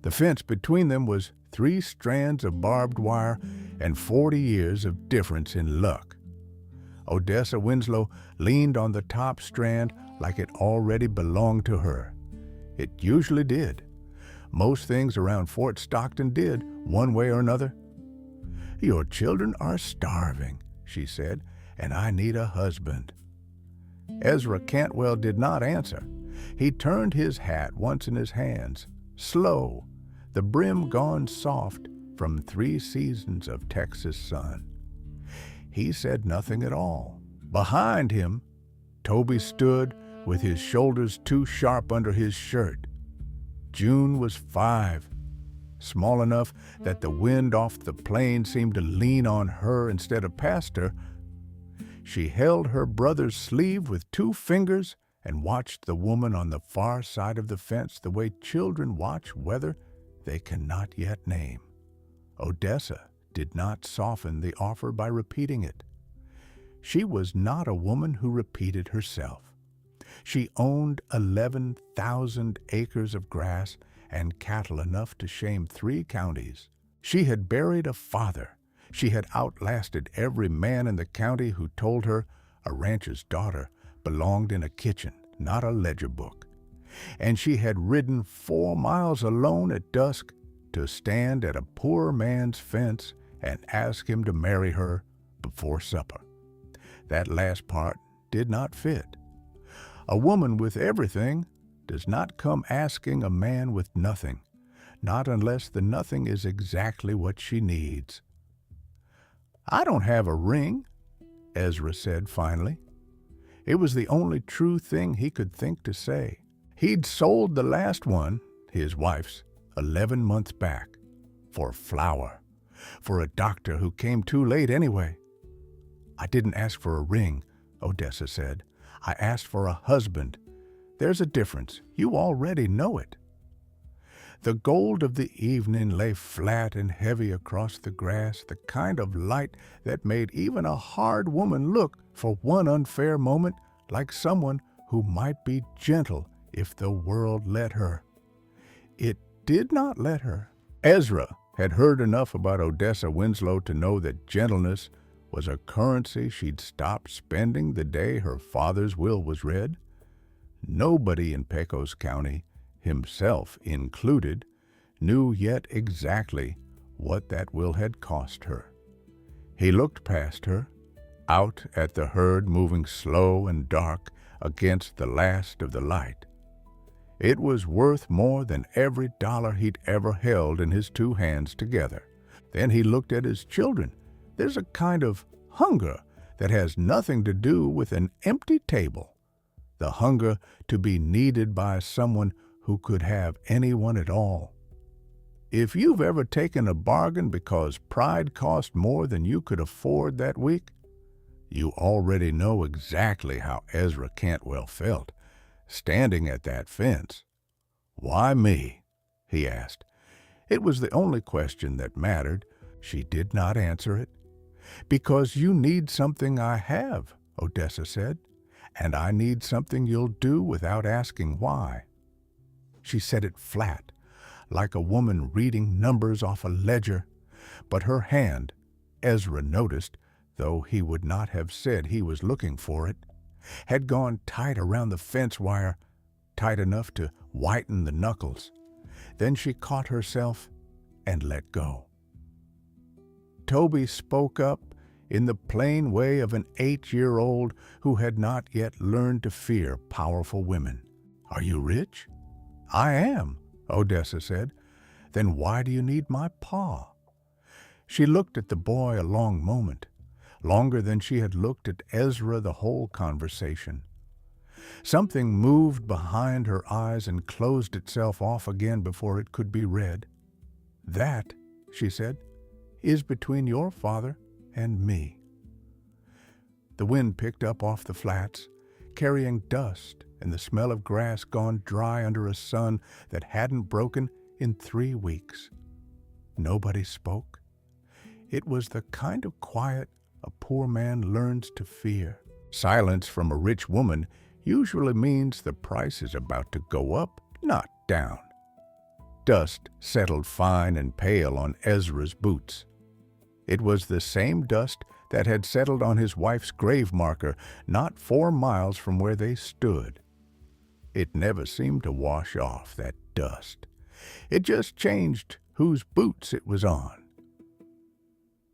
The fence between them was 3 strands of barbed wire and 40 years of difference in luck. Odessa Winslow leaned on the top strand like it already belonged to her. It usually did. Most things around Fort Stockton did, one way or another. "Your children are starving," she said, "and I need a husband." Ezra Cantwell did not answer. He turned his hat once in his hands, slow, the brim gone soft from 3 seasons of Texas sun. He said nothing at all. Behind him, Toby stood with his shoulders too sharp under his shirt. June was 5, small enough that the wind off the plain seemed to lean on her instead of past her. She held her brother's sleeve with 2 fingers and watched the woman on the far side of the fence the way children watch weather they cannot yet name. Odessa did not soften the offer by repeating it. She was not a woman who repeated herself. She owned 11,000 acres of grass and cattle enough to shame 3 counties. She had buried a father. She had outlasted every man in the county who told her a rancher's daughter belonged in a kitchen, not a ledger book. And she had ridden 4 miles alone at dusk to stand at a poor man's fence and ask him to marry her before supper. That last part did not fit. A woman with everything does not come asking a man with nothing, not unless the nothing is exactly what she needs. "I don't have a ring," Ezra said finally. It was the only true thing he could think to say. He'd sold the last one, his wife's, 11 months back, for flour, for a doctor who came too late anyway. "I didn't ask for a ring," Odessa said. "I asked for a husband. There's a difference. You already know it." The gold of the evening lay flat and heavy across the grass, the kind of light that made even a hard woman look, for one unfair moment, like someone who might be gentle if the world let her. It did not let her. Ezra had heard enough about Odessa Winslow to know that gentleness was a currency she'd stopped spending the day her father's will was read. Nobody in Pecos County, himself included, knew yet exactly what that will had cost her. He looked past her, out at the herd moving slow and dark against the last of the light. It was worth more than every dollar he'd ever held in his 2 hands together. Then he looked at his children. There's a kind of hunger that has nothing to do with an empty table. The hunger to be needed by someone who could have anyone at all. If you've ever taken a bargain because pride cost more than you could afford that week, you already know exactly how Ezra Cantwell felt, standing at that fence. "Why me?" he asked. It was the only question that mattered. She did not answer it. "Because you need something I have," Odessa said, "and I need something you'll do without asking why." She said it flat, like a woman reading numbers off a ledger, but her hand, Ezra noticed, though he would not have said he was looking for it, had gone tight around the fence wire, tight enough to whiten the knuckles. Then she caught herself and let go. Toby spoke up in the plain way of an 8-year-old who had not yet learned to fear powerful women. "Are you rich?" "I am," Odessa said. "Then why do you need my paw?" She looked at the boy a long moment, longer than she had looked at Ezra the whole conversation. Something moved behind her eyes and closed itself off again before it could be read. "That," she said, "is between your father and me." The wind picked up off the flats, carrying dust and the smell of grass gone dry under a sun that hadn't broken in 3 weeks. Nobody spoke. It was the kind of quiet a poor man learns to fear. Silence from a rich woman usually means the price is about to go up, not down. Dust settled fine and pale on Ezra's boots. It was the same dust that had settled on his wife's grave marker not 4 miles from where they stood. It never seemed to wash off, that dust. It just changed whose boots it was on.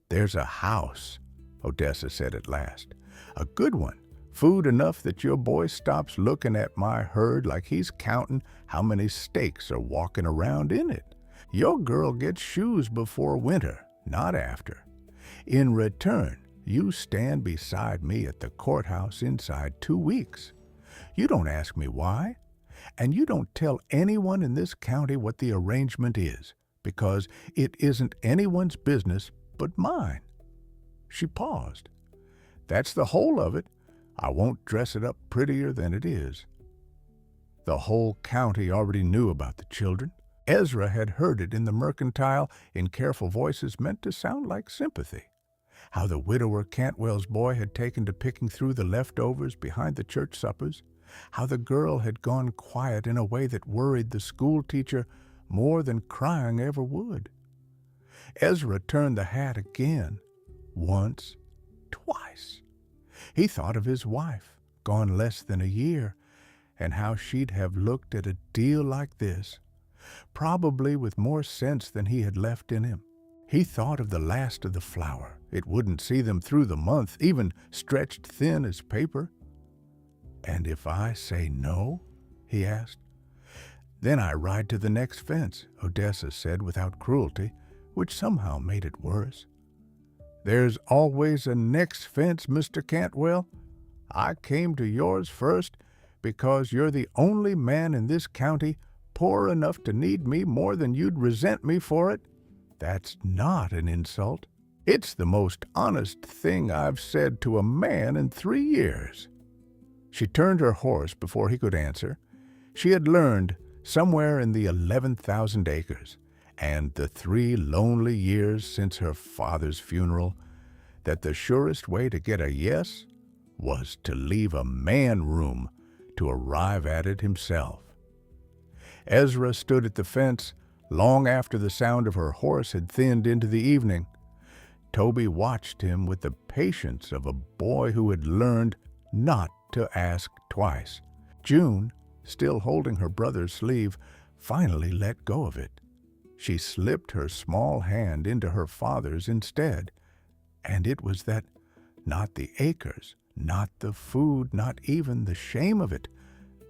"There's a house," Odessa said at last. "A good one. Food enough that your boy stops looking at my herd like he's counting how many steaks are walking around in it. Your girl gets shoes before winter, not after. In return, you stand beside me at the courthouse inside 2 weeks. You don't ask me why, and you don't tell anyone in this county what the arrangement is, because it isn't anyone's business but mine." She paused. "That's the whole of it. I won't dress it up prettier than it is." The whole county already knew about the children. Ezra had heard it in the mercantile in careful voices meant to sound like sympathy. How the widower Cantwell's boy had taken to picking through the leftovers behind the church suppers. How the girl had gone quiet in a way that worried the school teacher more than crying ever would. Ezra turned the hat again, once, twice. He thought of his wife, gone less than a year, and how she'd have looked at a deal like this, probably with more sense than he had left in him. He thought of the last of the flour. It wouldn't see them through the month, even stretched thin as paper. "And if I say no?" he asked. "Then I ride to the next fence," Odessa said without cruelty, which somehow made it worse. "There's always a next fence, Mr. Cantwell. I came to yours first because you're the only man in this county poor enough to need me more than you'd resent me for it. That's not an insult. It's the most honest thing I've said to a man in 3 years." She turned her horse before he could answer. She had learned, somewhere in the 11,000 acres, and the 3 lonely years since her father's funeral, that the surest way to get a yes was to leave a man room to arrive at it himself. Ezra stood at the fence long after the sound of her horse had thinned into the evening. Toby watched him with the patience of a boy who had learned not to ask twice. June, still holding her brother's sleeve, finally let go of it. She slipped her small hand into her father's instead, and it was that, not the acres, not the food, not even the shame of it,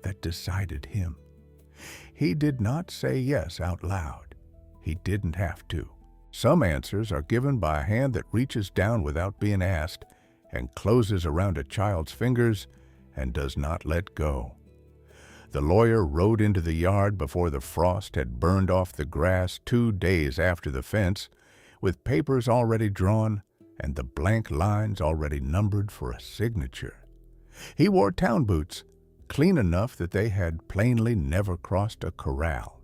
that decided him. He did not say yes out loud. He didn't have to. Some answers are given by a hand that reaches down without being asked and closes around a child's fingers and does not let go. The lawyer rode into the yard before the frost had burned off the grass 2 days after the fence, with papers already drawn and the blank lines already numbered for a signature. He wore town boots, clean enough that they had plainly never crossed a corral.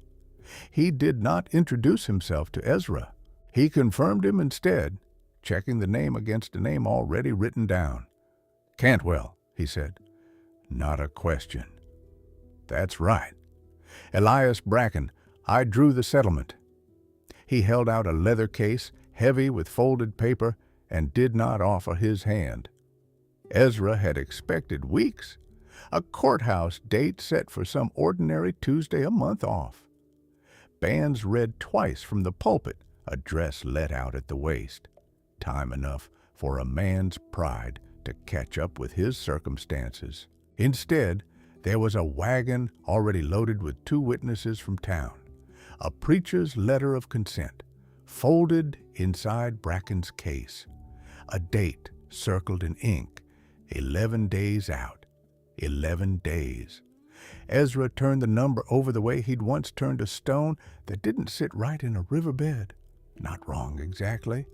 He did not introduce himself to Ezra. He confirmed him instead, checking the name against a name already written down. "Cantwell," he said. "Not a question." "That's right. Elias Bracken, I drew the settlement." He held out a leather case, heavy with folded paper, and did not offer his hand. Ezra had expected weeks, a courthouse date set for some ordinary Tuesday a month off. Bands read twice from the pulpit, a dress let out at the waist. Time enough for a man's pride to catch up with his circumstances. Instead, there was a wagon already loaded with 2 witnesses from town, a preacher's letter of consent, folded inside Bracken's case, a date circled in ink, 11 days out. 11 days. Ezra turned the number over the way he'd once turned a stone that didn't sit right in a riverbed. Not wrong exactly,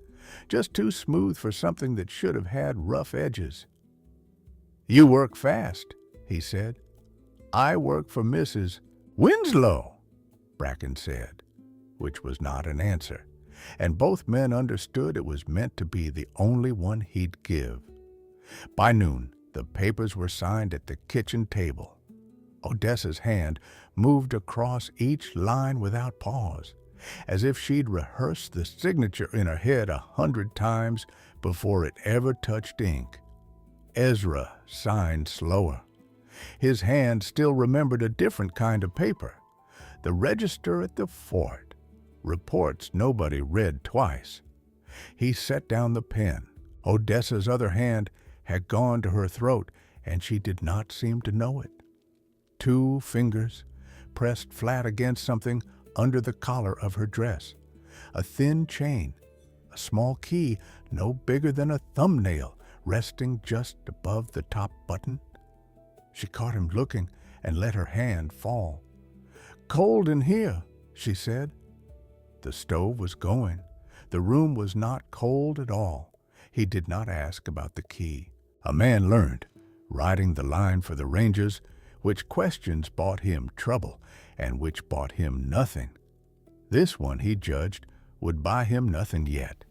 just too smooth for something that should have had rough edges. "You work fast," he said. "I work for Mrs. Winslow," Bracken said, which was not an answer, and both men understood it was meant to be the only one he'd give. By noon, the papers were signed at the kitchen table. Odessa's hand moved across each line without pause, as if she'd rehearsed the signature in her head 100 times before it ever touched ink. Ezra signed slower. His hand still remembered a different kind of paper. The register at the fort. Reports nobody read twice. He set down the pen. Odessa's other hand had gone to her throat, and she did not seem to know it. 2 fingers pressed flat against something under the collar of her dress. A thin chain, a small key no bigger than a thumbnail, resting just above the top button. She caught him looking and let her hand fall. "Cold in here," she said. The stove was going. The room was not cold at all. He did not ask about the key. A man learned, riding the line for the Rangers, which questions bought him trouble and which bought him nothing. This one, he judged, would buy him nothing yet.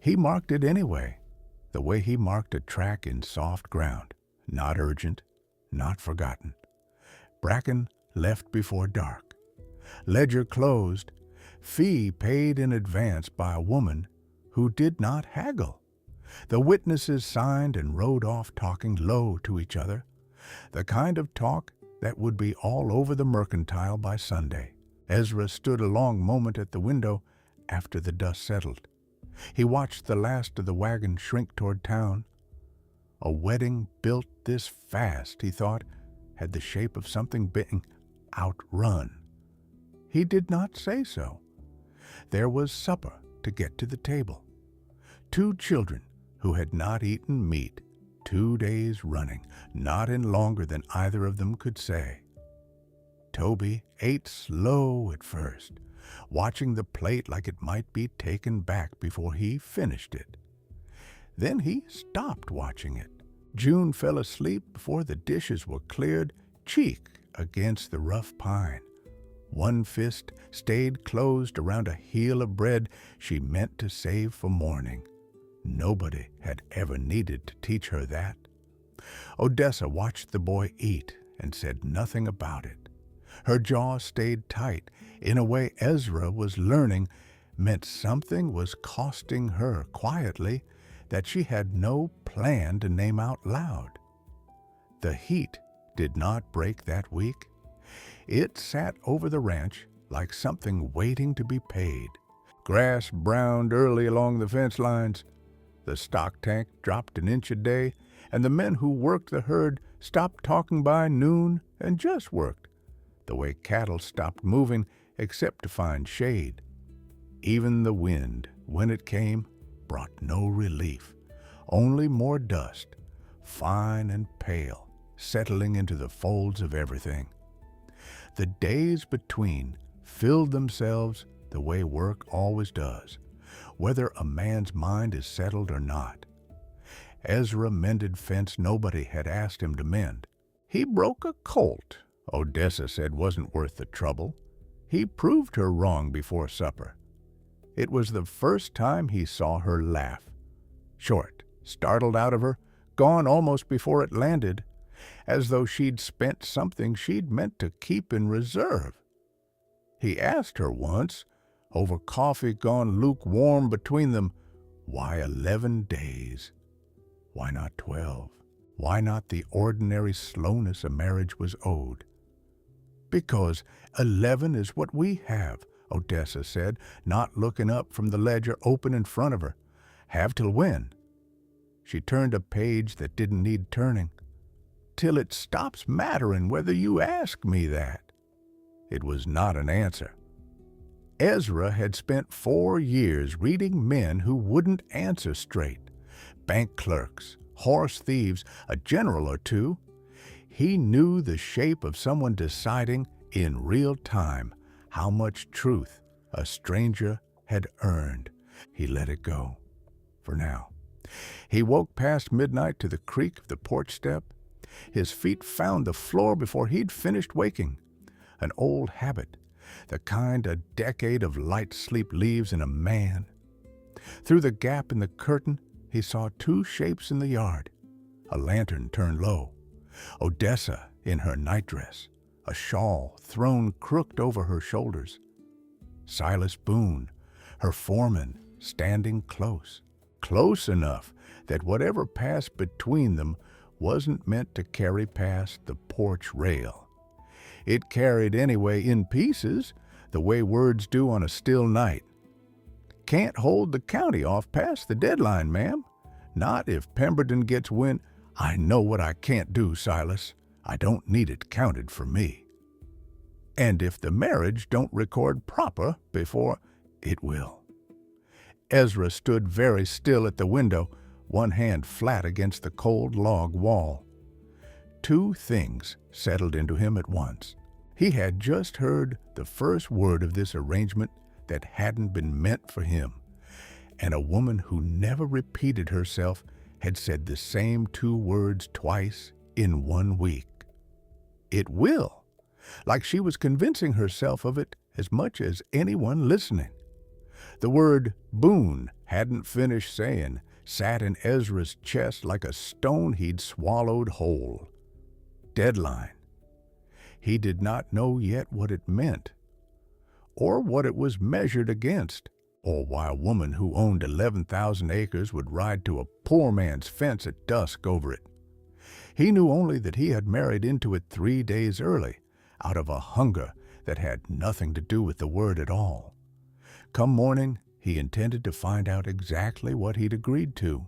He marked it anyway, the way he marked a track in soft ground, not urgent, not forgotten. Bracken left before dark. Ledger closed. Fee paid in advance by a woman who did not haggle. The witnesses signed and rode off talking low to each other, the kind of talk that would be all over the mercantile by Sunday. Ezra stood a long moment at the window after the dust settled. He watched the last of the wagon shrink toward town. A wedding built this fast, he thought, had the shape of something being outrun. He did not say so. There was supper to get to the table. 2 children who had not eaten meat 2 days running, not in longer than either of them could say. Toby ate slow at first, watching the plate like it might be taken back before he finished it. Then he stopped watching it. June fell asleep before the dishes were cleared, cheek against the rough pine. One fist stayed closed around a heel of bread she meant to save for morning. Nobody had ever needed to teach her that. Odessa watched the boy eat and said nothing about it. Her jaw stayed tight in a way Ezra was learning meant something was costing her quietly that she had no plan to name out loud. The heat did not break that week. It sat over the ranch like something waiting to be paid. Grass browned early along the fence lines. The stock tank dropped an inch a day, and the men who worked the herd stopped talking by noon and just worked, the way cattle stopped moving except to find shade. Even the wind, when it came, brought no relief, only more dust, fine and pale, settling into the folds of everything. The days between filled themselves the way work always does, whether a man's mind is settled or not. Ezra mended fence nobody had asked him to mend. He broke a colt Odessa said wasn't worth the trouble. He proved her wrong before supper. It was the first time he saw her laugh. Short, startled out of her, gone almost before it landed, as though she'd spent something she'd meant to keep in reserve. He asked her once, over coffee gone lukewarm between them, why 11 days? Why not 12? Why not the ordinary slowness a marriage was owed? Because 11 is what we have, Odessa said, not looking up from the ledger open in front of her. Have till when? She turned a page that didn't need turning. Till it stops mattering whether you ask me that. It was not an answer. Ezra had spent 4 years reading men who wouldn't answer straight. Bank clerks, horse thieves, a general or two. He knew the shape of someone deciding in real time how much truth a stranger had earned. He let it go, for now. He woke past midnight to the creak of the porch step. His feet found the floor before he'd finished waking. An old habit, the kind a decade of light sleep leaves in a man. Through the gap in the curtain, he saw 2 shapes in the yard. A lantern turned low. Odessa in her nightdress, a shawl thrown crooked over her shoulders. Silas Boone, her foreman, standing close, close enough that whatever passed between them wasn't meant to carry past the porch rail. It carried anyway in pieces, the way words do on a still night. Can't hold the county off past the deadline, ma'am. Not if Pemberton gets wind. I know what I can't do, Silas. I don't need it counted for me. And if the marriage don't record proper before, it will. Ezra stood very still at the window, one hand flat against the cold log wall. Two things settled into him at once. He had just heard the first word of this arrangement that hadn't been meant for him, and a woman who never repeated herself had said the same two words twice in 1 week. It will, like she was convincing herself of it as much as anyone listening. The word Boone hadn't finished saying sat in Ezra's chest like a stone he'd swallowed whole. Deadline. He did not know yet what it meant, or what it was measured against, or why a woman who owned 11,000 acres would ride to a poor man's fence at dusk over it. He knew only that he had married into it 3 days early, out of a hunger that had nothing to do with the word at all. Come morning, he intended to find out exactly what he'd agreed to.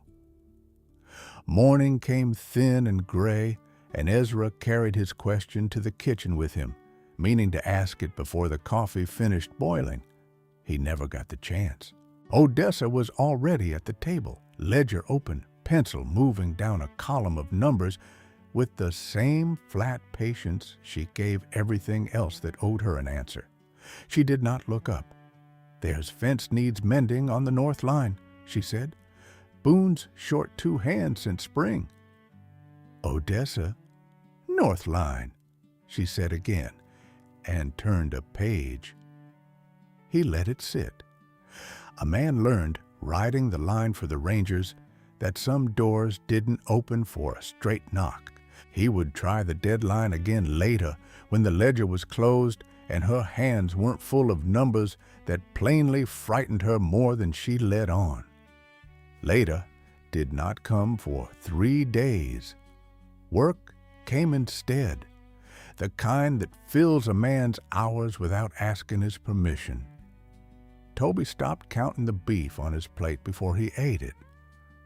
Morning came thin and gray, and Ezra carried his question to the kitchen with him, meaning to ask it before the coffee finished boiling. He never got the chance. Odessa was already at the table, ledger open, pencil moving down a column of numbers with the same flat patience she gave everything else that owed her an answer. She did not look up. "There's fence needs mending on the north line," she said. "Boone's short 2 hands since spring." "Odessa, north line," she said again, and turned a page. He let it sit. A man learned, riding the line for the Rangers, that some doors didn't open for a straight knock. He would try the deadline again later, when the ledger was closed and her hands weren't full of numbers that plainly frightened her more than she let on. Later did not come for 3 days. Work came instead, the kind that fills a man's hours without asking his permission. Toby stopped counting the beef on his plate before he ate it.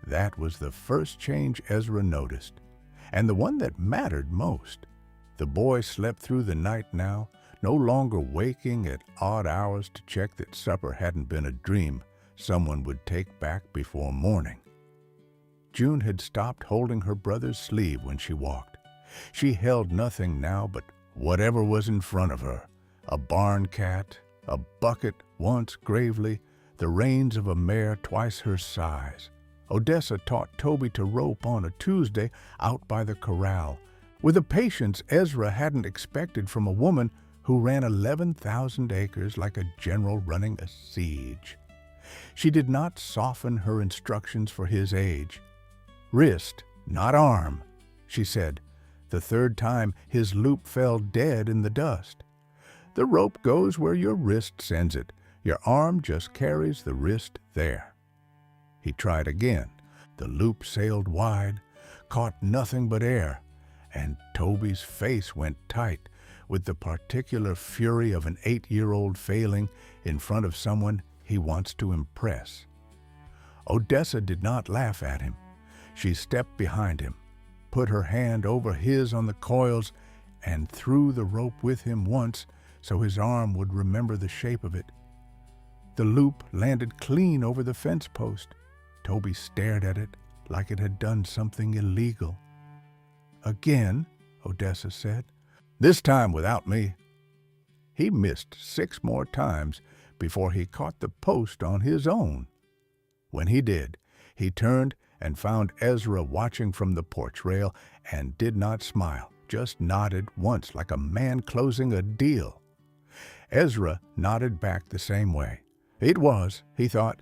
That was the first change Ezra noticed, and the one that mattered most. The boy slept through the night now, no longer waking at odd hours to check that supper hadn't been a dream someone would take back before morning. June had stopped holding her brother's sleeve when she walked. She held nothing now but whatever was in front of her, a barn cat, a bucket once gravely, the reins of a mare twice her size. Odessa taught Toby to rope on a Tuesday out by the corral, with a patience Ezra hadn't expected from a woman who ran 11,000 acres like a general running a siege. She did not soften her instructions for his age. "Wrist, not arm," she said, the third time his loop fell dead in the dust. "The rope goes where your wrist sends it. Your arm just carries the wrist there." He tried again. The loop sailed wide, caught nothing but air, and Toby's face went tight with the particular fury of an 8-year-old failing in front of someone he wants to impress. Odessa did not laugh at him. She stepped behind him, put her hand over his on the coils, and threw the rope with him once so his arm would remember the shape of it. The loop landed clean over the fence post. Toby stared at it like it had done something illegal. "Again," Odessa said. "This time without me." He missed 6 more times before he caught the post on his own. When he did, he turned and found Ezra watching from the porch rail and did not smile, just nodded once like a man closing a deal. Ezra nodded back the same way. It was, he thought,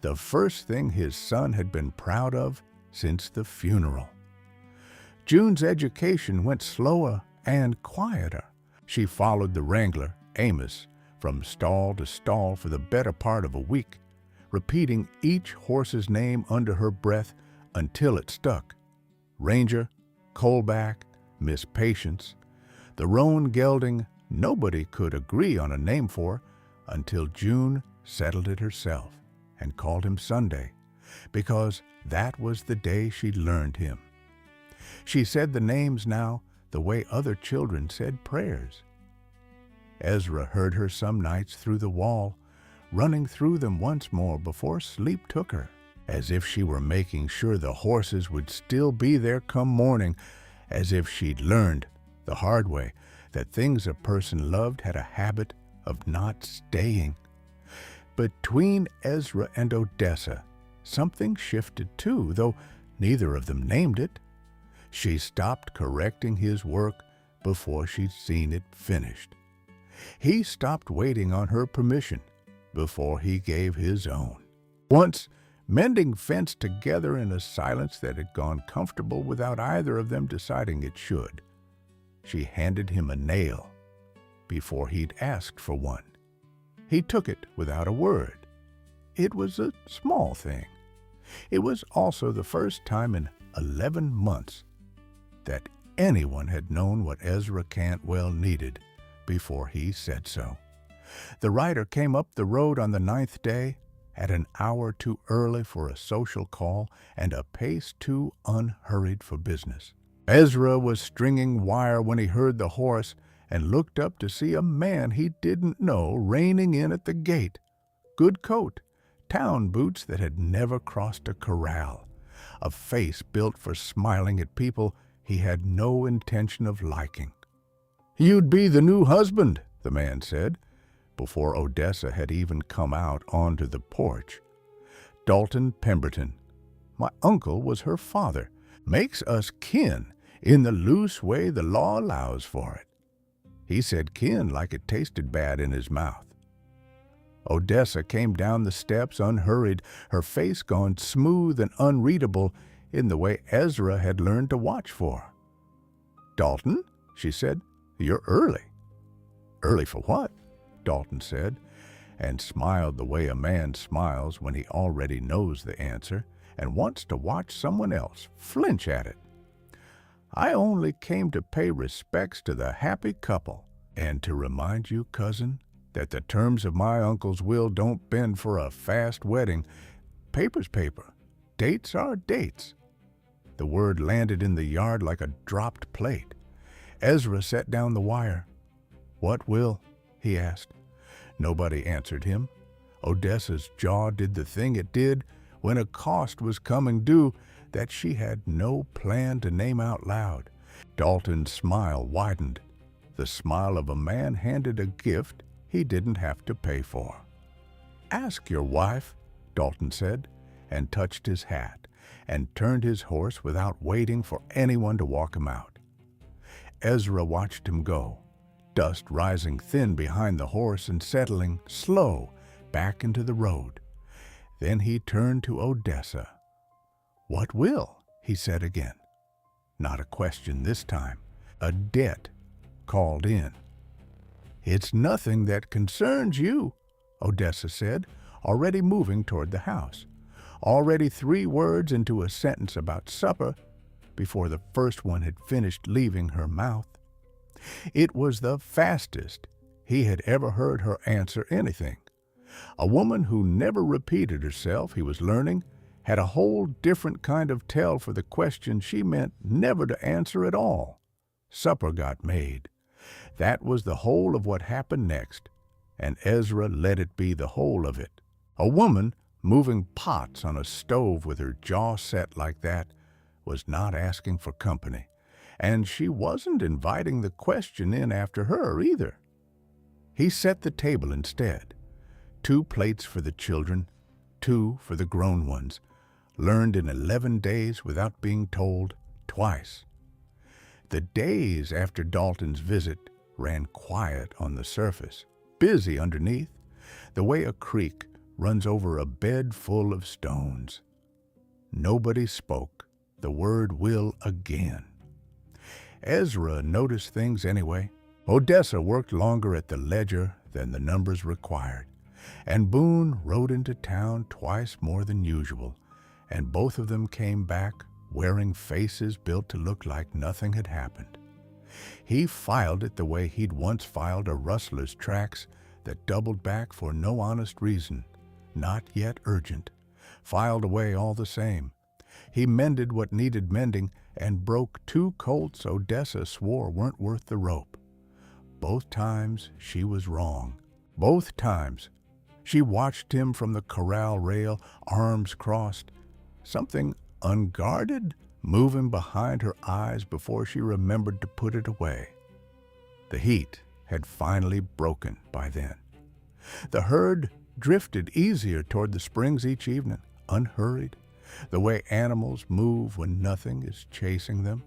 the first thing his son had been proud of since the funeral. June's education went slower and quieter. She followed the wrangler, Amos, from stall to stall for the better part of a week, repeating each horse's name under her breath until it stuck. Ranger, Coalback, Miss Patience. The roan gelding nobody could agree on a name for until June settled it herself and called him Sunday, because that was the day she learned him. She said the names now the way other children said prayers. Ezra heard her some nights through the wall, running through them once more before sleep took her, as if she were making sure the horses would still be there come morning, as if she'd learned the hard way that things a person loved had a habit of not staying. Between Ezra and Odessa, something shifted too, though neither of them named it. She stopped correcting his work before she'd seen it finished. He stopped waiting on her permission before he gave his own. Once, mending fence together in a silence that had gone comfortable without either of them deciding it should, she handed him a nail before he'd asked for one. He took it without a word. It was a small thing. It was also the first time in 11 months that anyone had known what Ezra Cantwell needed before he said so. The rider came up the road on the 9th day at an hour too early for a social call and a pace too unhurried for business. Ezra was stringing wire when he heard the horse and looked up to see a man he didn't know reining in at the gate. Good coat, town boots that had never crossed a corral, a face built for smiling at people he had no intention of liking. "You'd be the new husband," the man said, before Odessa had even come out onto the porch. "Dalton Pemberton. My uncle was her father. Makes us kin in the loose way the law allows for it." He said kin like it tasted bad in his mouth. Odessa came down the steps unhurried, her face gone smooth and unreadable in the way Ezra had learned to watch for. "Dalton," she said, "you're early." "Early for what?" Dalton said, and smiled the way a man smiles when he already knows the answer and wants to watch someone else flinch at it. "I only came to pay respects to the happy couple, and to remind you, cousin, that the terms of my uncle's will don't bend for a fast wedding. Paper's paper. Dates are dates." The word landed in the yard like a dropped plate. Ezra set down the wire. "What will?" he asked. Nobody answered him. Odessa's jaw did the thing it did when a cost was coming due that she had no plan to name out loud. Dalton's smile widened, the smile of a man handed a gift he didn't have to pay for. "Ask your wife," Dalton said, and touched his hat, and turned his horse without waiting for anyone to walk him out. Ezra watched him go, dust rising thin behind the horse and settling, slow, back into the road. Then he turned to Odessa. "What will?" he said again. Not a question this time. A debt called in. "It's nothing that concerns you," Odessa said, already moving toward the house. Already 3 words into a sentence about supper before the first one had finished leaving her mouth. It was the fastest he had ever heard her answer anything. A woman who never repeated herself, he was learning, had a whole different kind of tell for the question she meant never to answer at all. Supper got made. That was the whole of what happened next, and Ezra let it be the whole of it. A woman moving pots on a stove with her jaw set like that was not asking for company, and she wasn't inviting the question in after her either. He set the table instead. 2 plates for the children, 2 for the grown ones, learned in 11 days without being told twice. The days after Dalton's visit ran quiet on the surface, busy underneath, the way a creek runs over a bed full of stones. Nobody spoke the word will again. Ezra noticed things anyway. Odessa worked longer at the ledger than the numbers required, and Boone rode into town twice more than usual, and both of them came back wearing faces built to look like nothing had happened. He filed it the way he'd once filed a rustler's tracks that doubled back for no honest reason, not yet urgent, filed away all the same. He mended what needed mending and broke 2 colts Odessa swore weren't worth the rope. Both times she was wrong. Both times she watched him from the corral rail, arms crossed, something unguarded moving behind her eyes before she remembered to put it away. The heat had finally broken by then. The herd drifted easier toward the springs each evening, unhurried, the way animals move when nothing is chasing them.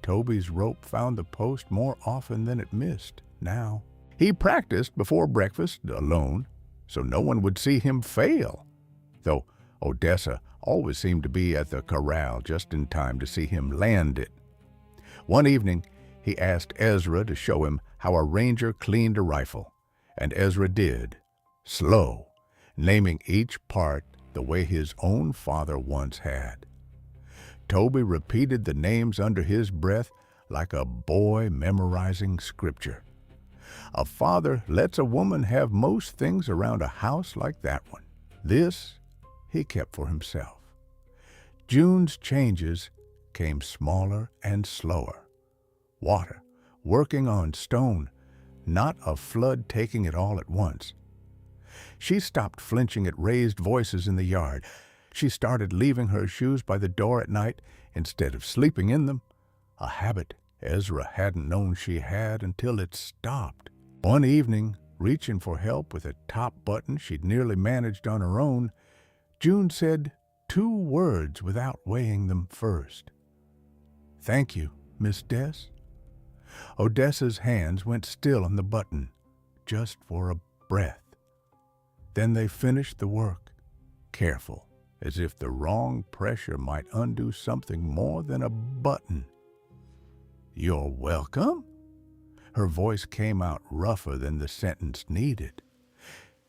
Toby's rope found the post more often than it missed now. He practiced before breakfast alone, so no one would see him fail, though Odessa always seemed to be at the corral just in time to see him land it. One evening, he asked Ezra to show him how a ranger cleaned a rifle, and Ezra did, slow, naming each part the way his own father once had. Toby repeated the names under his breath like a boy memorizing scripture. A father lets a woman have most things around a house like that one. This he kept for himself. June's changes came smaller and slower. Water working on stone, not a flood taking it all at once. She stopped flinching at raised voices in the yard. She started leaving her shoes by the door at night instead of sleeping in them, a habit Ezra hadn't known she had until it stopped. One evening, reaching for help with a top button she'd nearly managed on her own, June said 2 words without weighing them first. "Thank you, Miss Des." Odessa's hands went still on the button, just for a breath. Then they finished the work, careful, as if the wrong pressure might undo something more than a button. "You're welcome." Her voice came out rougher than the sentence needed.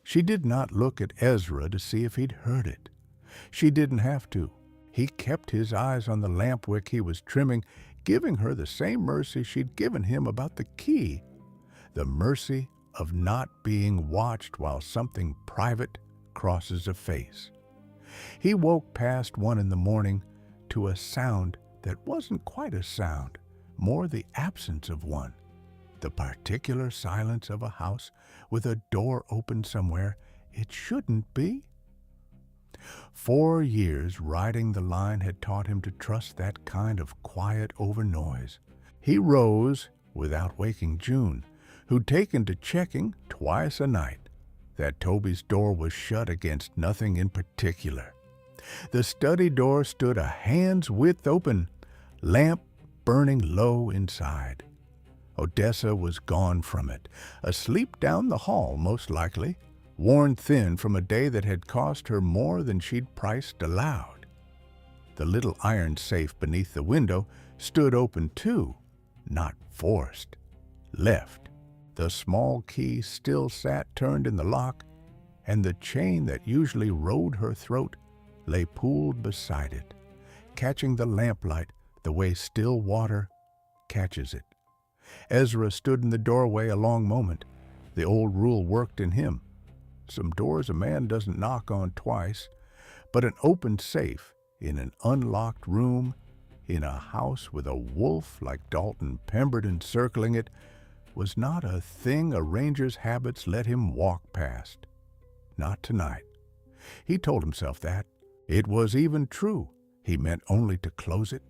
She did not look at Ezra to see if he'd heard it. She didn't have to. He kept his eyes on the lamp wick he was trimming, giving her the same mercy she'd given him about the key, the mercy of not being watched while something private crosses a face. He woke past 1 in the morning to a sound that wasn't quite a sound, more the absence of one, the particular silence of a house with a door open somewhere it shouldn't be. 4 years riding the line had taught him to trust that kind of quiet over noise. He rose without waking June, who'd taken to checking twice a night that Toby's door was shut against nothing in particular. The study door stood a hand's width open, lamp burning low inside. Odessa was gone from it, asleep down the hall most likely, worn thin from a day that had cost her more than she'd priced aloud. The little iron safe beneath the window stood open too, not forced, left. The small key still sat turned in the lock, and the chain that usually rode her throat lay pooled beside it, catching the lamplight the way still water catches it. Ezra stood in the doorway a long moment. The old rule worked in him. Some doors a man doesn't knock on twice, but an open safe in an unlocked room, in a house with a wolf like Dalton Pemberton circling it, was not a thing a ranger's habits let him walk past. Not tonight. He told himself that. It was even true. He meant only to close it.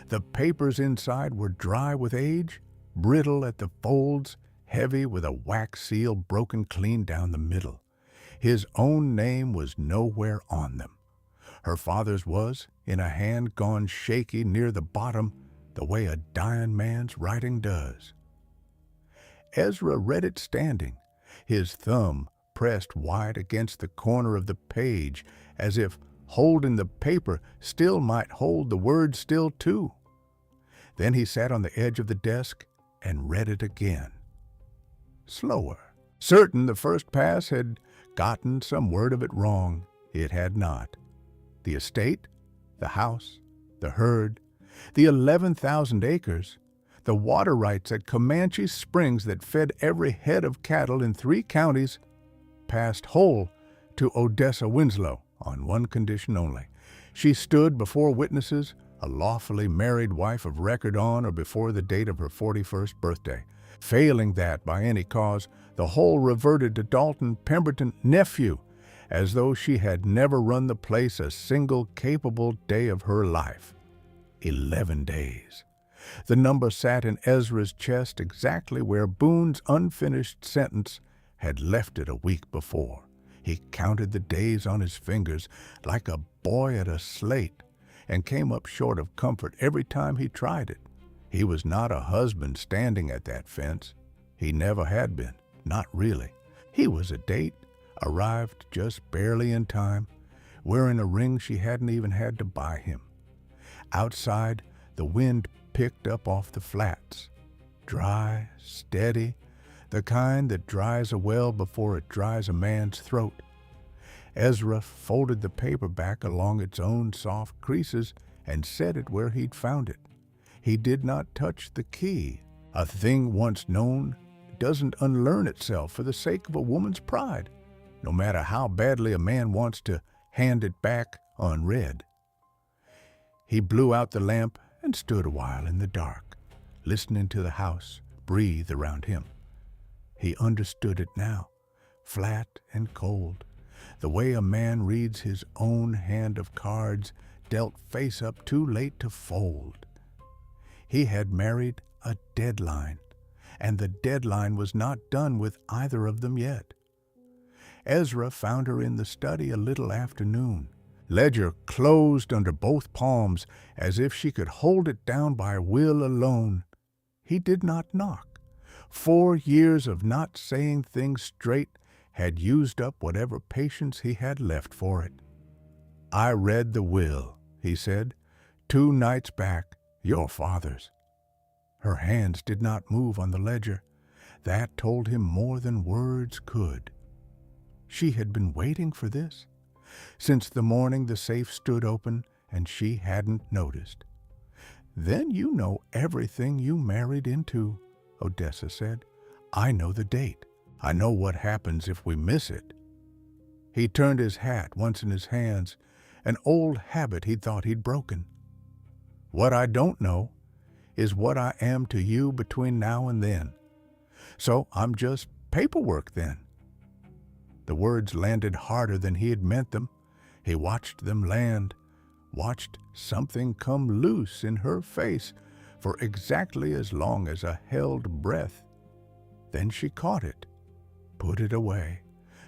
The papers inside were dry with age, brittle at the folds, heavy with a wax seal broken clean down the middle. His own name was nowhere on them. Her father's was, in a hand gone shaky near the bottom, the way a dying man's writing does. Ezra read it standing, his thumb pressed wide against the corner of the page, as if holding the paper still might hold the words still too. Then he sat on the edge of the desk and read it again. Slower. Certain the first pass had gotten some word of it wrong. It had not. The estate, the house, the herd, the 11,000 acres, the water rights at Comanche Springs that fed every head of cattle in 3 counties, passed whole to Odessa Winslow on one condition only. She stood before witnesses, a lawfully married wife of record on or before the date of her 41st birthday. Failing that by any cause, the whole reverted to Dalton Pemberton, nephew, as though she had never run the place a single capable day of her life. 11 days. The number sat in Ezra's chest exactly where Boone's unfinished sentence had left it a week before. He counted the days on his fingers like a boy at a slate and came up short of comfort every time he tried it. He was not a husband standing at that fence. He never had been, not really. He was a date, arrived just barely in time, wearing a ring she hadn't even had to buy him. Outside, the wind picked up off the flats. Dry, steady, the kind that dries a well before it dries a man's throat. Ezra folded the paper back along its own soft creases and set it where he'd found it. He did not touch the key. A thing once known doesn't unlearn itself for the sake of a woman's pride, no matter how badly a man wants to hand it back unread. He blew out the lamp and stood a while in the dark, listening to the house breathe around him. He understood it now, flat and cold, the way a man reads his own hand of cards dealt face up too late to fold. He had married a deadline, and the deadline was not done with either of them yet. Ezra found her in the study a little after noon, ledger closed under both palms as if she could hold it down by will alone. He did not knock. 4 years of not saying things straight had used up whatever patience he had left for it. "I read the will," he said, "2 nights back, your father's." Her hands did not move on the ledger. That told him more than words could. She had been waiting for this. Since the morning the safe stood open and she hadn't noticed. "Then you know everything you married into," Odessa said. "I know the date. I know what happens if we miss it." He turned his hat once in his hands, an old habit he thought he'd broken. "What I don't know is what I am to you between now and then. So I'm just paperwork then." The words landed harder than he had meant them. He watched them land, watched something come loose in her face for exactly as long as a held breath. Then she caught it, put it away,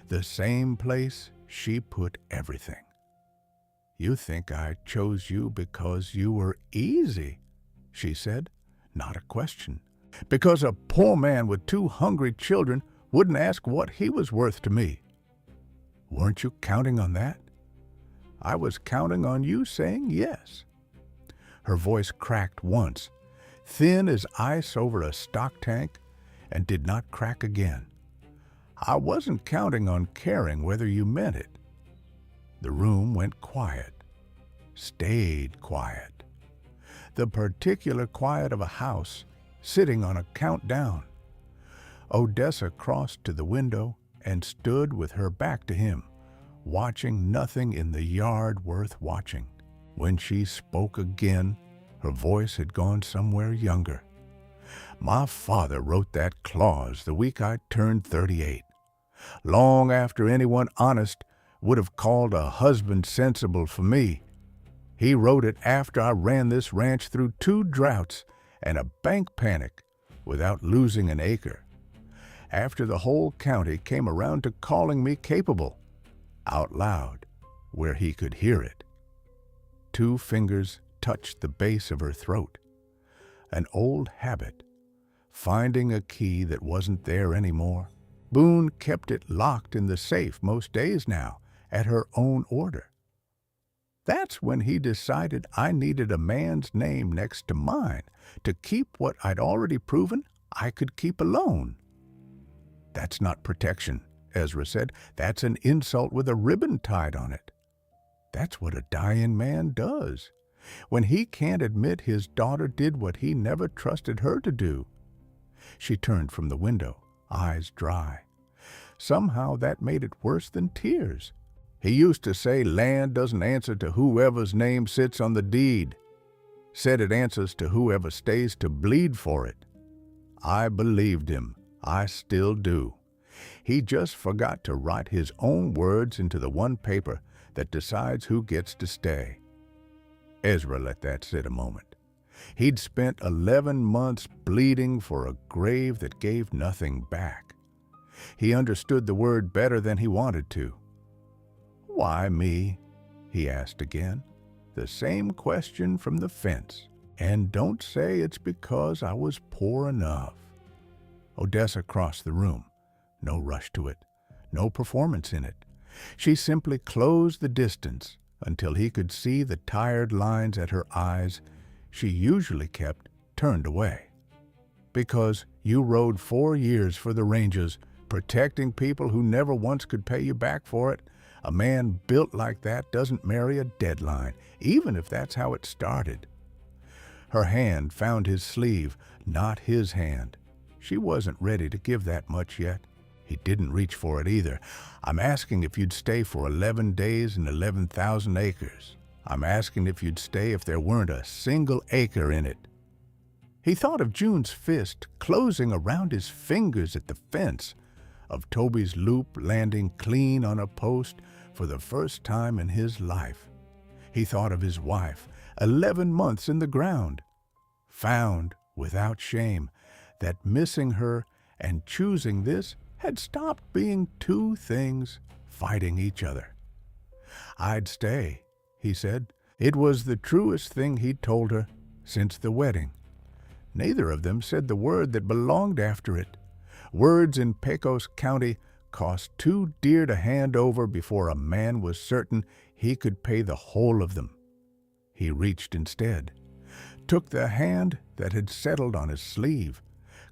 the same place she put everything. "You think I chose you because you were easy," she said, not a question. "Because a poor man with 2 hungry children wouldn't ask what he was worth to me." "Weren't you counting on that?" "I was counting on you saying yes." Her voice cracked once, thin as ice over a stock tank, and did not crack again. "I wasn't counting on caring whether you meant it." The room went quiet, stayed quiet. The particular quiet of a house sitting on a countdown. Odessa crossed to the window and stood with her back to him, watching nothing in the yard worth watching. When she spoke again, her voice had gone somewhere younger. "My father wrote that clause the week I turned 38, long after anyone honest would have called a husband sensible for me. He wrote it after I ran this ranch through 2 droughts and a bank panic without losing an acre. After the whole county came around to calling me capable, out loud, where he could hear it." 2 fingers touched the base of her throat. An old habit, finding a key that wasn't there anymore. Boone kept it locked in the safe most days now, at her own order. That's when he decided I needed a man's name next to mine to keep what I'd already proven I could keep alone. That's not protection, Ezra said. That's an insult with a ribbon tied on it. That's what a dying man does when he can't admit his daughter did what he never trusted her to do. She turned from the window, eyes dry. Somehow that made it worse than tears. He used to say land doesn't answer to whoever's name sits on the deed. Said it answers to whoever stays to bleed for it. I believed him. I still do. He just forgot to write his own words into the one paper that decides who gets to stay. Ezra let that sit a moment. He'd spent 11 months bleeding for a grave that gave nothing back. He understood the word better than he wanted to. Why me? He asked again. The same question from the fence. And don't say it's because I was poor enough. Odessa crossed the room. No rush to it. No performance in it. She simply closed the distance until he could see the tired lines at her eyes she usually kept turned away. Because you rode 4 years for the Rangers, protecting people who never once could pay you back for it. A man built like that doesn't marry a deadline, even if that's how it started. Her hand found his sleeve, not his hand. She wasn't ready to give that much yet. He didn't reach for it either. I'm asking if you'd stay for 11 days and 11,000 acres. I'm asking if you'd stay if there weren't a single acre in it. He thought of June's fist closing around his fingers at the fence, of Toby's loop landing clean on a post for the first time in his life. He thought of his wife, 11 months in the ground, found without shame that missing her and choosing this had stopped being two things fighting each other. I'd stay, he said. It was the truest thing he'd told her since the wedding. Neither of them said the word that belonged after it. Words in Pecos County cost too dear to hand over before a man was certain he could pay the whole of them. He reached instead, took the hand that had settled on his sleeve,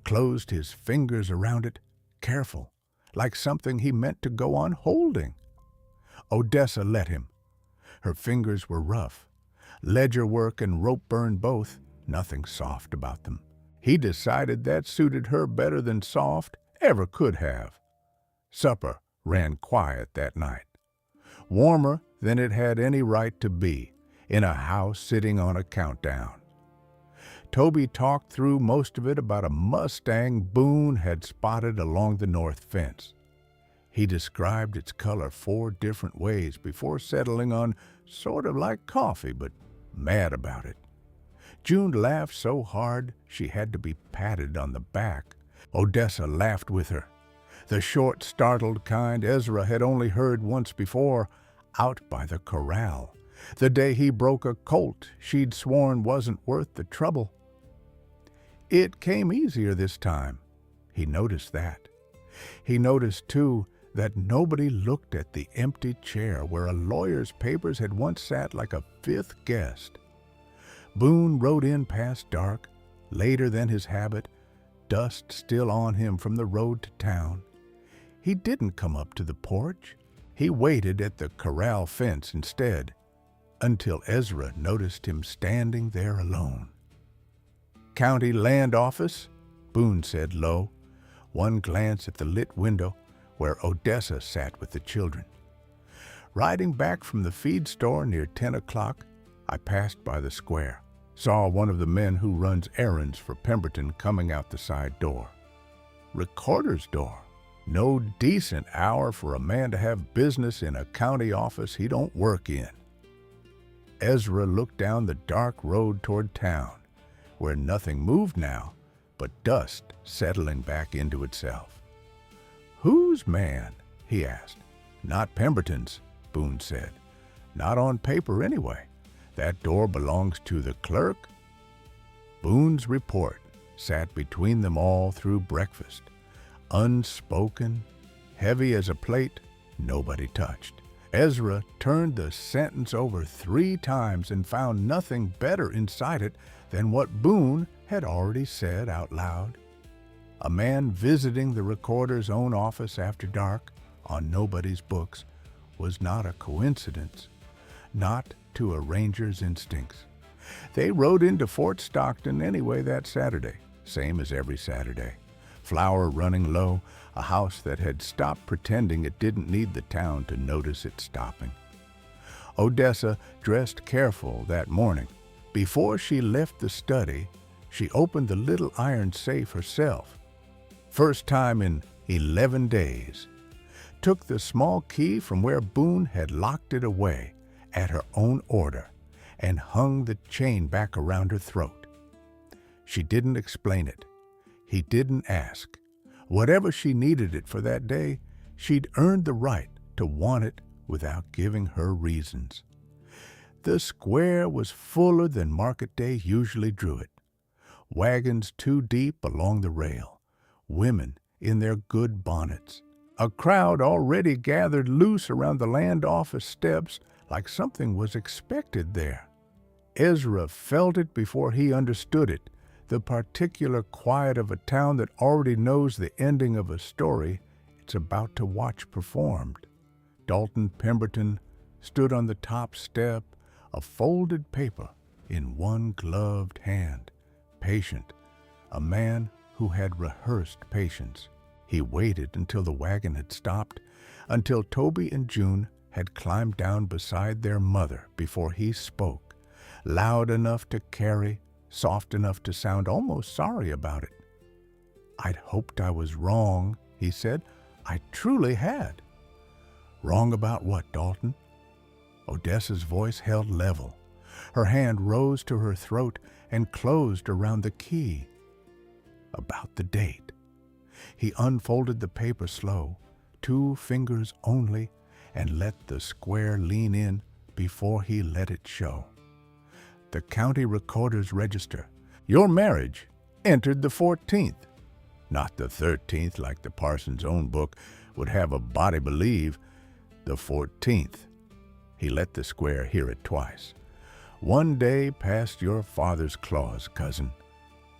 closed his fingers around it, careful, like something he meant to go on holding. Odessa let him. Her fingers were rough, ledger work and rope burn both, nothing soft about them. He decided that suited her better than soft ever could have. Supper ran quiet that night, warmer than it had any right to be, in a house sitting on a countdown. Toby talked through most of it about a Mustang Boone had spotted along the north fence. He described its color 4 different ways before settling on sort of like coffee, but mad about it. June laughed so hard she had to be patted on the back. Odessa laughed with her, the short, startled kind Ezra had only heard once before, out by the corral, the day he broke a colt she'd sworn wasn't worth the trouble. It came easier this time. He noticed that. He noticed, too, that nobody looked at the empty chair where a lawyer's papers had once sat like a 5th guest. Boone rode in past dark, later than his habit, dust still on him from the road to town. He didn't come up to the porch. He waited at the corral fence instead, until Ezra noticed him standing there alone. "County Land Office," Boone said low, one glance at the lit window where Odessa sat with the children. Riding back from the feed store near 10 o'clock, I passed by the square, saw one of the men who runs errands for Pemberton coming out the side door. Recorder's door. No decent hour for a man to have business in a county office he don't work in. Ezra looked down the dark road toward town, where nothing moved now but dust settling back into itself. "Whose man?" he asked. "Not Pemberton's," Boone said. "Not on paper anyway. That door belongs to the clerk." Boone's report sat between them all through breakfast, unspoken, heavy as a plate nobody touched, Ezra turned the sentence over 3 times and found nothing better inside it than what Boone had already said out loud. A man visiting the recorder's own office after dark on nobody's books was not a coincidence, not to a ranger's instincts. They rode into Fort Stockton anyway that Saturday, same as every Saturday. Flour running low, a house that had stopped pretending it didn't need the town to notice it stopping. Odessa dressed careful that morning. Before she left the study, she opened the little iron safe herself. First time in 11 days. Took the small key from where Boone had locked it away at her own order and hung the chain back around her throat. She didn't explain it. He didn't ask. Whatever she needed it for that day, she'd earned the right to want it without giving her reasons. The square was fuller than market day usually drew it. Wagons 2 deep along the rail, women in their good bonnets. A crowd already gathered loose around the land office steps like something was expected there. Ezra felt it before he understood it, the particular quiet of a town that already knows the ending of a story it's about to watch performed. Dalton Pemberton stood on the top step, a folded paper in one gloved hand, patient, a man who had rehearsed patience. He waited until the wagon had stopped, until Toby and June had climbed down beside their mother before he spoke, loud enough to carry, soft enough to sound almost sorry about it. "I'd hoped I was wrong," he said. "I truly had." "Wrong about what, Dalton?" Odessa's voice held level. Her hand rose to her throat and closed around the key. "About the date." He unfolded the paper slow, 2 fingers only, and let the square lean in before he let it show. The county recorder's register. Your marriage entered the 14th. Not the 13th like the parson's own book would have a body believe. The 14th. He let the square hear it twice. 1 day past your father's claws, cousin.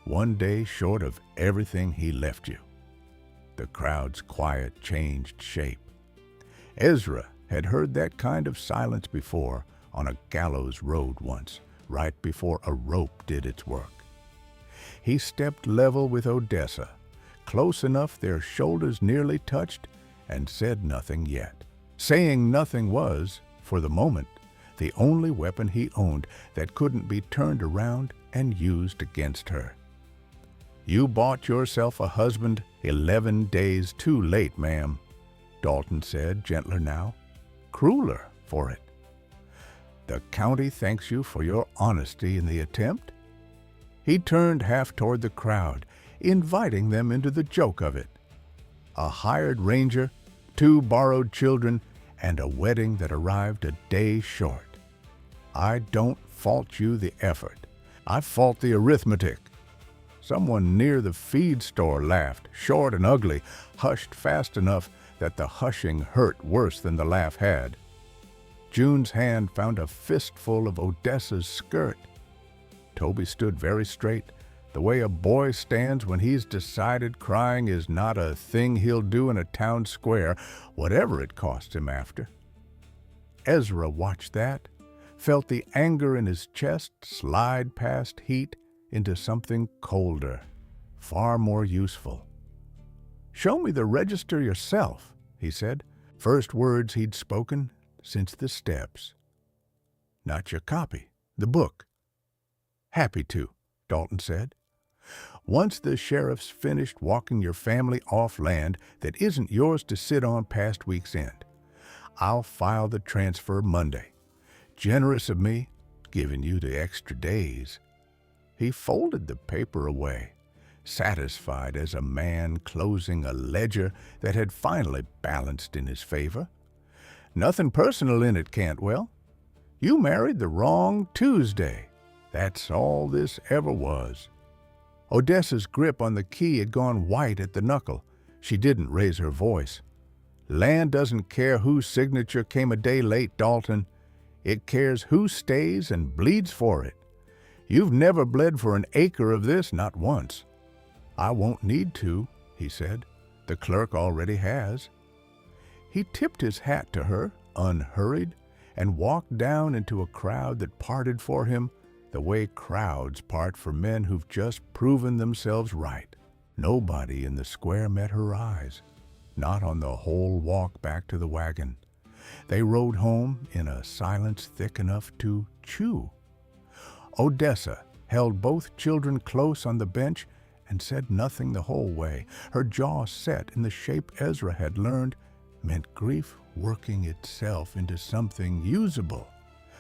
1 day short of everything he left you. The crowd's quiet changed shape. Ezra had heard that kind of silence before on a gallows road once, right before a rope did its work. He stepped level with Odessa, close enough their shoulders nearly touched, and said nothing yet. Saying nothing was, for the moment, the only weapon he owned that couldn't be turned around and used against her. "You bought yourself a husband 11 days too late, ma'am," Dalton said, gentler now, crueler for it. "The county thanks you for your honesty in the attempt." He turned half toward the crowd, inviting them into the joke of it. A hired ranger, 2 borrowed children, and a wedding that arrived a day short. I don't fault you the effort. I fault the arithmetic. Someone near the feed store laughed, short and ugly, hushed fast enough that the hushing hurt worse than the laugh had. June's hand found a fistful of Odessa's skirt. Toby stood very straight, the way a boy stands when he's decided crying is not a thing he'll do in a town square, whatever it costs him after. Ezra watched that, felt the anger in his chest slide past heat into something colder, far more useful. "Show me the register yourself," he said, first words he'd spoken since the steps. "Not your copy, the book." "Happy to," Dalton said. "Once the sheriff's finished walking your family off land that isn't yours to sit on past week's end, I'll file the transfer Monday. Generous of me, giving you the extra days." He folded the paper away, satisfied as a man closing a ledger that had finally balanced in his favor. "Nothing personal in it, Cantwell. You married the wrong Tuesday. That's all this ever was." Odessa's grip on the key had gone white at the knuckle. She didn't raise her voice. Land doesn't care whose signature came a day late, Dalton. It cares who stays and bleeds for it. You've never bled for an acre of this, not once. I won't need to, he said. The clerk already has. He tipped his hat to her, unhurried, and walked down into a crowd that parted for him the way crowds part for men who've just proven themselves right. Nobody in the square met her eyes, not on the whole walk back to the wagon. They rode home in a silence thick enough to chew. Odessa held both children close on the bench and said nothing the whole way. Her jaw set in the shape Ezra had learned meant grief working itself into something usable.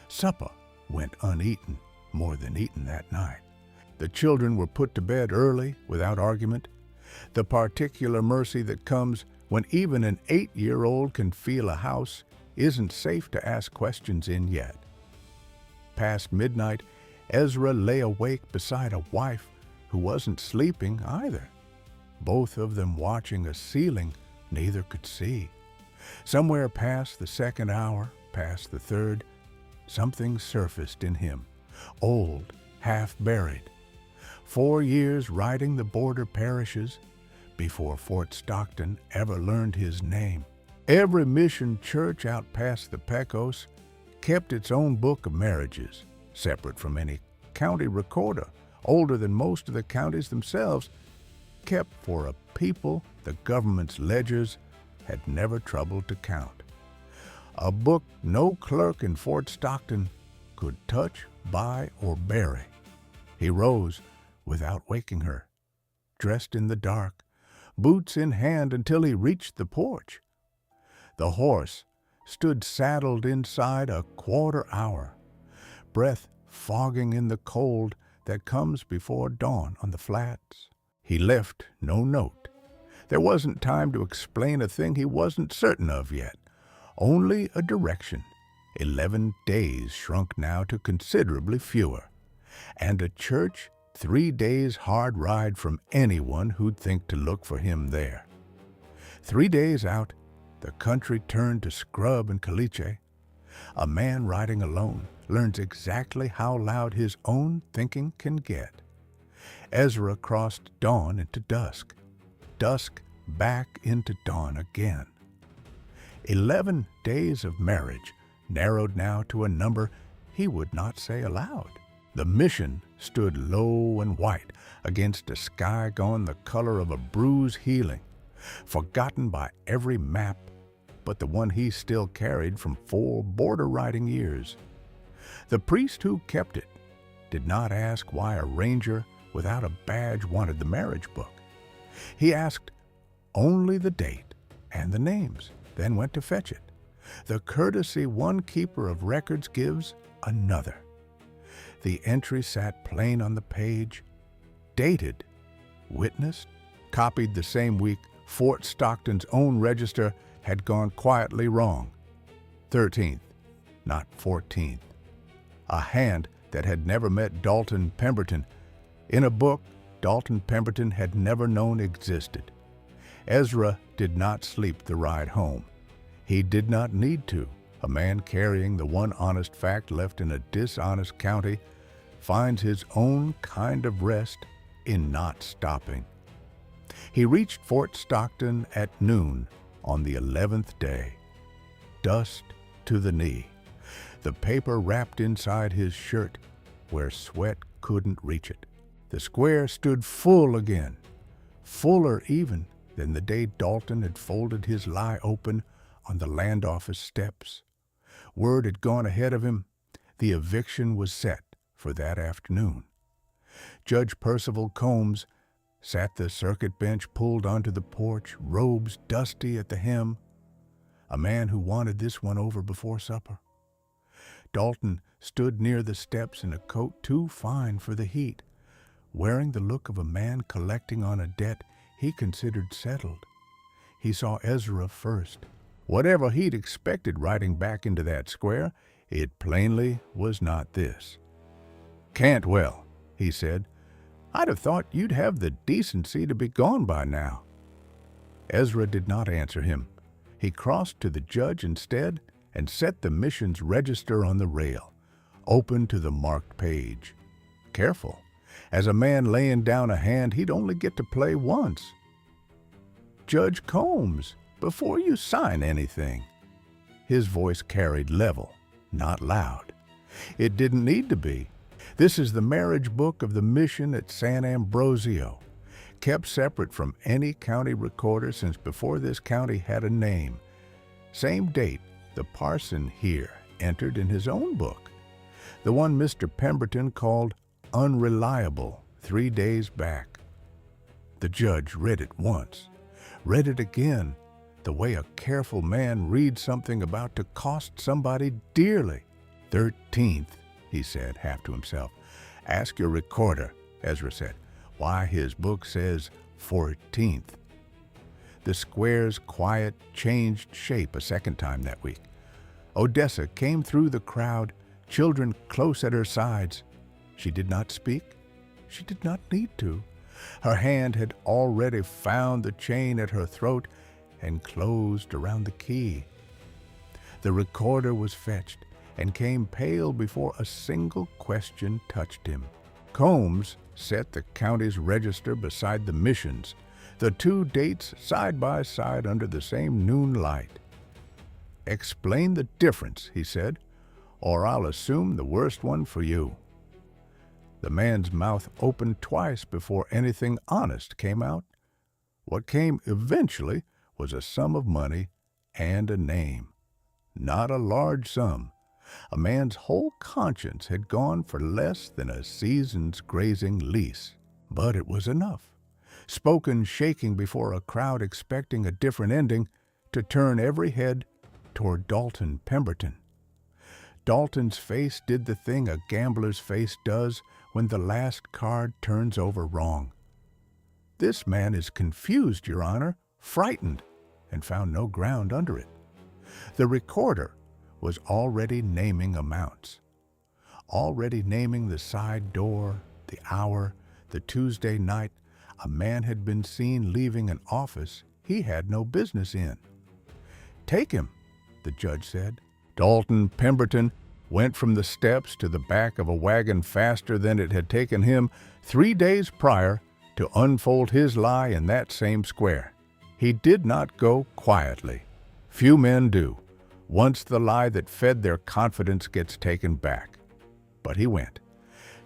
Supper went uneaten, more than eaten that night. The children were put to bed early, without argument. The particular mercy that comes when even an 8-year-old can feel a house isn't safe to ask questions in yet. Past midnight, Ezra lay awake beside a wife who wasn't sleeping either. Both of them watching a ceiling neither could see. Somewhere past the second hour, past the third, something surfaced in him, old, half-buried. 4 years riding the border parishes before Fort Stockton ever learned his name. Every mission church out past the Pecos kept its own book of marriages, separate from any county recorder, older than most of the counties themselves, kept for a people the government's ledgers had never troubled to count. A book no clerk in Fort Stockton could touch, buy, or bury. He rose without waking her, dressed in the dark, boots in hand until he reached the porch. The horse stood saddled inside a quarter hour, breath fogging in the cold that comes before dawn on the flats. He left no note. There wasn't time to explain a thing he wasn't certain of yet, only a direction. 11 days shrunk now to considerably fewer, and a church 3 days' hard ride from anyone who'd think to look for him there. 3 days out, the country turned to scrub and caliche. A man riding alone learns exactly how loud his own thinking can get. Ezra crossed dawn into dusk, dusk back into dawn again. 11 days of marriage, narrowed now to a number he would not say aloud. The mission stood low and white against a sky gone the color of a bruise healing, forgotten by every map but the one he still carried from 4 border riding years. The priest who kept it did not ask why a ranger without a badge wanted the marriage book. He asked only the date and the names, then went to fetch it. The courtesy one keeper of records gives another. The entry sat plain on the page, dated, witnessed, copied the same week Fort Stockton's own register had gone quietly wrong. 13th, not 14th. A hand that had never met Dalton Pemberton. In a book Dalton Pemberton had never known existed. Ezra did not sleep the ride home. He did not need to. A man carrying the one honest fact left in a dishonest county finds his own kind of rest in not stopping. He reached Fort Stockton at noon on the 11th day, dust to the knee, the paper wrapped inside his shirt where sweat couldn't reach it. The square stood full again, fuller even than the day Dalton had folded his lie open on the land office steps. Word had gone ahead of him. The eviction was set for that afternoon. Judge Percival Combs sat the circuit bench pulled onto the porch, robes dusty at the hem, a man who wanted this one over before supper. Dalton stood near the steps in a coat too fine for the heat, wearing the look of a man collecting on a debt he considered settled. He saw Ezra first. Whatever he'd expected riding back into that square, it plainly was not this. "Cantwell," he said, "I'd have thought you'd have the decency to be gone by now." Ezra did not answer him. He crossed to the judge instead and set the mission's register on the rail, open to the marked page. Careful. As a man laying down a hand, he'd only get to play once. "Judge Combs, before you sign anything." His voice carried level, not loud. It didn't need to be. This is the marriage book of the mission at San Ambrosio, kept separate from any county recorder since before this county had a name. Same date the parson here entered in his own book, the one Mr. Pemberton called unreliable 3 days back. The judge read it once, read it again, the way a careful man reads something about to cost somebody dearly. 13th, he said, half to himself. "Ask your recorder," Ezra said, "why his book says 14th. The square's quiet changed shape a second time that week. Odessa came through the crowd, children close at her sides. She did not speak. She did not need to. Her hand had already found the chain at her throat and closed around the key. The recorder was fetched and came pale before a single question touched him. Combs set the county's register beside the mission's, the 2 dates side by side under the same noon light. "Explain the difference," he said, "or I'll assume the worst one for you." The man's mouth opened twice before anything honest came out. What came eventually was a sum of money and a name. Not a large sum. A man's whole conscience had gone for less than a season's grazing lease. But it was enough, spoken shaking before a crowd expecting a different ending, to turn every head toward Dalton Pemberton. Dalton's face did the thing a gambler's face does when the last card turns over wrong. "This man is confused, Your Honor, frightened," and found no ground under it. The recorder was already naming amounts, already naming the side door, the hour, the Tuesday night a man had been seen leaving an office he had no business in. "Take him," the judge said. Dalton Pemberton went from the steps to the back of a wagon faster than it had taken him 3 days prior to unfold his lie in that same square. He did not go quietly. Few men do, once the lie that fed their confidence gets taken back. But he went.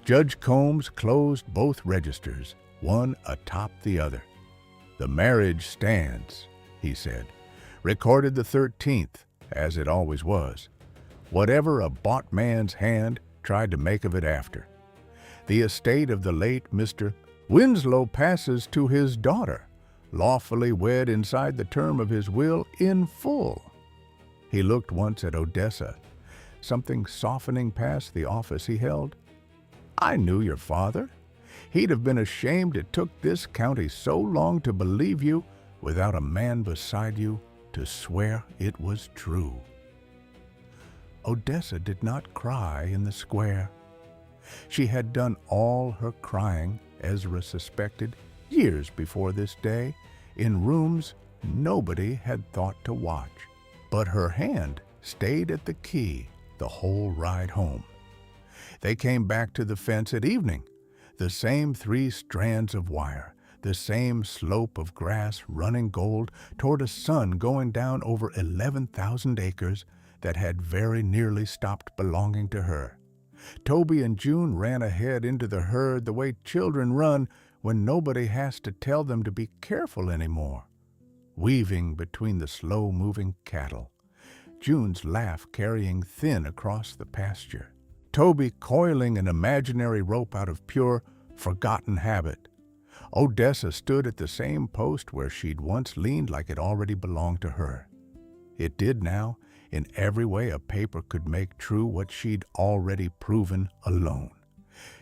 Judge Combs closed both registers, one atop the other. "The marriage stands," he said. "Recorded the 13th, as it always was. Whatever a bought man's hand tried to make of it after. The estate of the late Mr. Winslow passes to his daughter, lawfully wed inside the term of his will in full." He looked once at Odessa, something softening past the office he held. "I knew your father. He'd have been ashamed it took this county so long to believe you without a man beside you to swear it was true." Odessa did not cry in the square. She had done all her crying, Ezra suspected, years before this day, in rooms nobody had thought to watch. But her hand stayed at the key the whole ride home. They came back to the fence at evening, the same 3 strands of wire, the same slope of grass running gold toward a sun going down over 11,000 acres that had very nearly stopped belonging to her. Toby and June ran ahead into the herd the way children run when nobody has to tell them to be careful anymore, weaving between the slow-moving cattle, June's laugh carrying thin across the pasture, Toby coiling an imaginary rope out of pure, forgotten habit. Odessa stood at the same post where she'd once leaned like it already belonged to her. It did now, in every way a paper could make true what she'd already proven alone.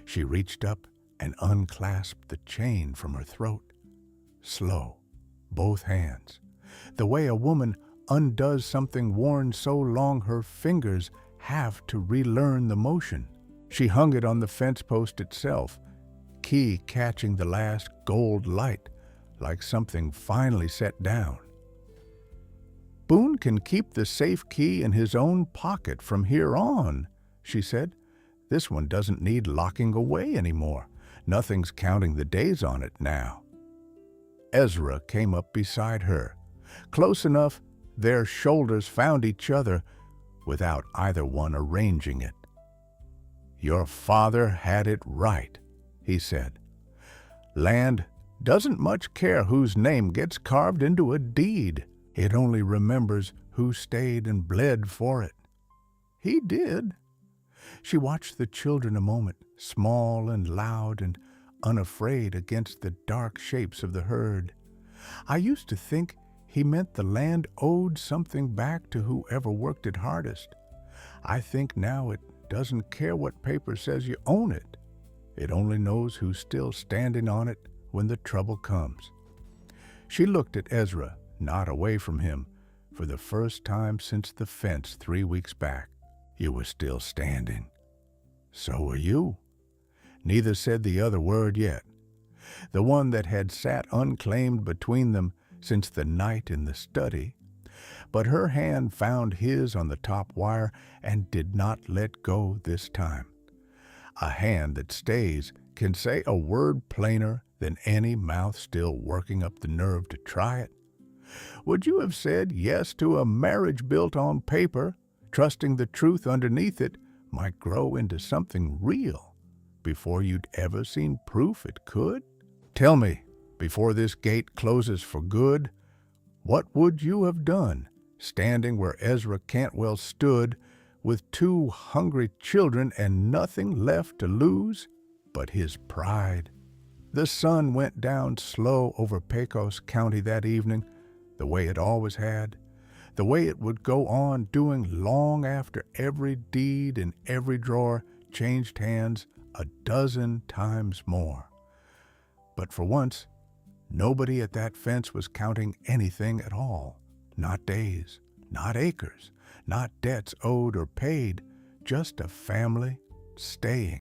She reached up and unclasped the chain from her throat. Slow, both hands, the way a woman undoes something worn so long her fingers have to relearn the motion. She hung it on the fence post itself, key catching the last gold light like something finally set down. Boone can keep the safe key in his own pocket from here on, she said. This one doesn't need locking away anymore. Nothing's counting the days on it now. Ezra came up beside her. Close enough, their shoulders found each other without either one arranging it. Your father had it right, he said. Land doesn't much care whose name gets carved into a deed. It only remembers who stayed and bled for it. He did. She watched the children a moment, small and loud and unafraid against the dark shapes of the herd. I used to think he meant the land owed something back to whoever worked it hardest. I think now it doesn't care what paper says you own it. It only knows who's still standing on it when the trouble comes. She looked at Ezra, not away from him, for the first time since the fence 3 weeks back. You were still standing. So were you. Neither said the other word yet. The one that had sat unclaimed between them since the night in the study. But her hand found his on the top wire and did not let go this time. A hand that stays can say a word plainer than any mouth still working up the nerve to try it. Would you have said yes to a marriage built on paper, trusting the truth underneath it might grow into something real before you'd ever seen proof it could? Tell me, before this gate closes for good, what would you have done, standing where Ezra Cantwell stood with 2 hungry children and nothing left to lose but his pride? The sun went down slow over Pecos County that evening, the way it always had, the way it would go on doing long after every deed in every drawer changed hands a dozen times more. But for once, nobody at that fence was counting anything at all. Not days, not acres, not debts owed or paid, just a family staying.